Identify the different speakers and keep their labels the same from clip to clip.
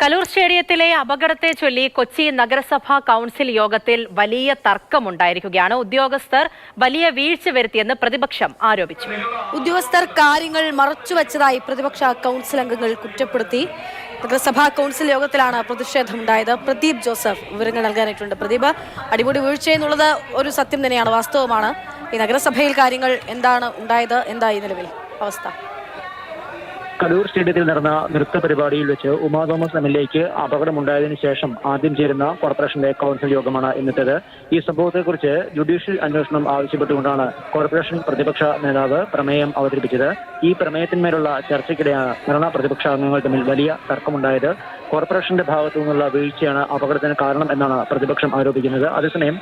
Speaker 1: കലൂർ സ്റ്റേഡിയത്തിലെ അപകടത്തെ ചൊല്ലി കൊച്ചി നഗരസഭാ കൌൺസിൽ യോഗത്തിൽ വലിയ തർക്കമുണ്ടായിരിക്കുകയാണ്. ഉദ്യോഗസ്ഥർ വലിയ വീഴ്ച വരുത്തിയെന്ന് പ്രതിപക്ഷം ആരോപിച്ചു.
Speaker 2: ഉദ്യോഗസ്ഥർ കാര്യങ്ങൾ മറച്ചുവെച്ചതായി പ്രതിപക്ഷ കൌൺസിൽ അംഗങ്ങൾ കുറ്റപ്പെടുത്തി. നഗരസഭാ കൌൺസിൽ യോഗത്തിലാണ് പ്രതിഷേധമുണ്ടായത്. പ്രദീപ് ജോസഫ് വിവരങ്ങൾ നൽകാനായിട്ടുണ്ട്. പ്രദീപ്, അടിമുടി വീഴ്ച എന്നുള്ളത് ഒരു സത്യം തന്നെയാണ്, വാസ്തവമാണ്. ഈ നഗരസഭയിൽ കാര്യങ്ങൾ എന്താണ് ഉണ്ടായത്, എന്തായി നിലവിൽ അവസ്ഥ?
Speaker 3: കലൂർ സ്റ്റേഡിയത്തിൽ നടന്ന നൃത്ത പരിപാടിയിൽ വെച്ച് ഉമാ തോമസ് എംഎൽഎക്ക് അപകടമുണ്ടായതിനു ശേഷം ആദ്യം ചേരുന്ന കോർപ്പറേഷന്റെ കൌൺസിൽ യോഗമാണ് ഇന്നത്തേത്. ഈ സംഭവത്തെക്കുറിച്ച് ജുഡീഷ്യൽ അന്വേഷണം ആവശ്യപ്പെട്ടുകൊണ്ടാണ് കോർപ്പറേഷൻ പ്രതിപക്ഷ നേതാവ് പ്രമേയം അവതരിപ്പിച്ചത്. ഈ പ്രമേയത്തിന്മേലുള്ള ചർച്ചയ്ക്കിടെയാണ് ഭരണ പ്രതിപക്ഷ അംഗങ്ങൾ തമ്മിൽ വലിയ തർക്കമുണ്ടായത്. കോർപ്പറേഷന്റെ ഭാഗത്തു നിന്നുള്ള വീഴ്ചയാണ് അപകടത്തിന് കാരണം എന്നാണ് പ്രതിപക്ഷം ആരോപിക്കുന്നത്. അതേസമയം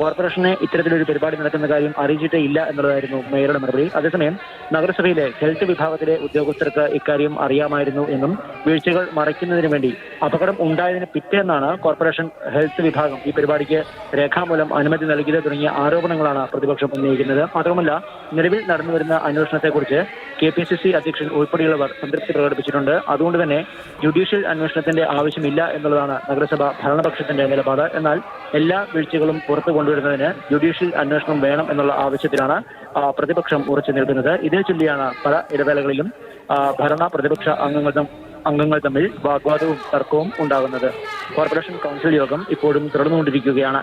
Speaker 3: കോർപ്പറേഷനെ ഇത്തരത്തിലൊരു പരിപാടി നടക്കുന്ന കാര്യം അറിയിച്ചിട്ടേ ഇല്ല എന്നുള്ളതായിരുന്നു മേയറുടെ മറുപടി. അതേസമയം നഗരസഭയിലെ ഹെൽത്ത് വിഭാഗത്തിലെ ഉദ്യോഗസ്ഥർക്ക് ഇക്കാര്യം അറിയാമായിരുന്നു എന്നും വീഴ്ചകൾ മറയ്ക്കുന്നതിന് വേണ്ടി അപകടം ഉണ്ടായതിന് പിറ്റേന്നാണ് കോർപ്പറേഷൻ ഹെൽത്ത് വിഭാഗം ഈ പരിപാടിക്ക് രേഖാമൂലം അനുമതി നൽകിയത് തുടങ്ങിയ ആരോപണങ്ങളാണ് പ്രതിപക്ഷം ഉന്നയിക്കുന്നത്. മാത്രമല്ല, നിലവിൽ നടന്നുവരുന്ന അന്വേഷണത്തെക്കുറിച്ച് KPCC അധ്യക്ഷൻ ഉൾപ്പെടെയുള്ളവർ സംതൃപ്തി പ്രകടിപ്പിച്ചിട്ടുണ്ട്. അതുകൊണ്ട് തന്നെ ജുഡീഷ്യൽ അന്വേഷണത്തിന്റെ ആവശ്യമില്ല എന്നുള്ളതാണ് നഗരസഭ ഭരണപക്ഷത്തിന്റെ നിലപാട്. എന്നാൽ എല്ലാ വീഴ്ചകളും പുറത്തു കൊണ്ടുവരുന്നതിന് ജുഡീഷ്യൽ അന്വേഷണം വേണം എന്നുള്ള ആവശ്യത്തിലാണ് പ്രതിപക്ഷം ഉറച്ചു നിൽക്കുന്നത്. ഇതേ ചൊല്ലിയാണ് പല ഇടവേളകളിലും ഭരണ പ്രതിപക്ഷ അംഗങ്ങൾ തമ്മിൽ വാഗ്വാദവും തർക്കവും ഉണ്ടാകുന്നത്. കോർപ്പറേഷൻ കൌൺസിൽ യോഗം ഇപ്പോഴും തുടർന്നുകൊണ്ടിരിക്കുകയാണ്.